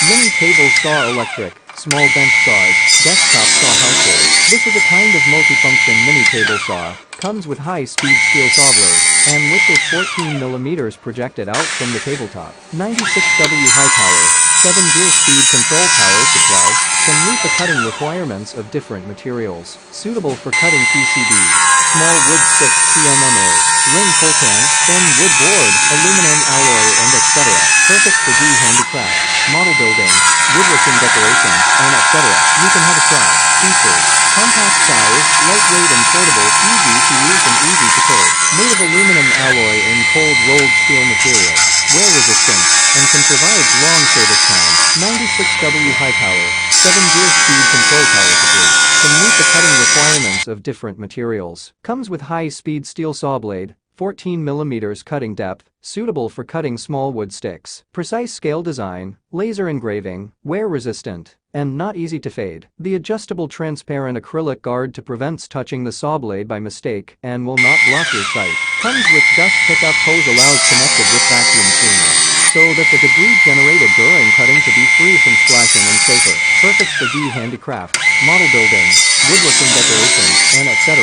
Mini table saw electric, small bench saws, desktop saw household. This is a kind of multifunction mini table saw. Comes with high-speed steel saw blade, and width is 14mm projected out from the tabletop. 96W high power, 7-gear speed control power supply, can meet the cutting requirements of different materials. Suitable for cutting PCB, small wood sticks PMMA, ring pull can, thin wood board, aluminum alloy and etc. Perfect for handicraft, model building, woodworking decoration, and etc. You can have a try. Features: compact size, lightweight and portable, easy to use and easy to code. Made of aluminum alloy and cold rolled steel material. Wear resistant, and can provide long service time. 96W high power, 7-gear speed control power supply. Can meet the cutting requirements of different materials. Comes with high-speed steel saw blade, 14mm cutting depth, suitable for cutting small wood sticks. Precise scale design, laser engraving, wear resistant, and not easy to fade. The adjustable transparent acrylic guard to prevents touching the saw blade by mistake and will not block your sight. Comes with dust pickup hose allows connected with vacuum cleaner, so that the debris generated during cutting to be free from splashing and safer. Perfect for handicraft, model building, woodworking decoration, and etc.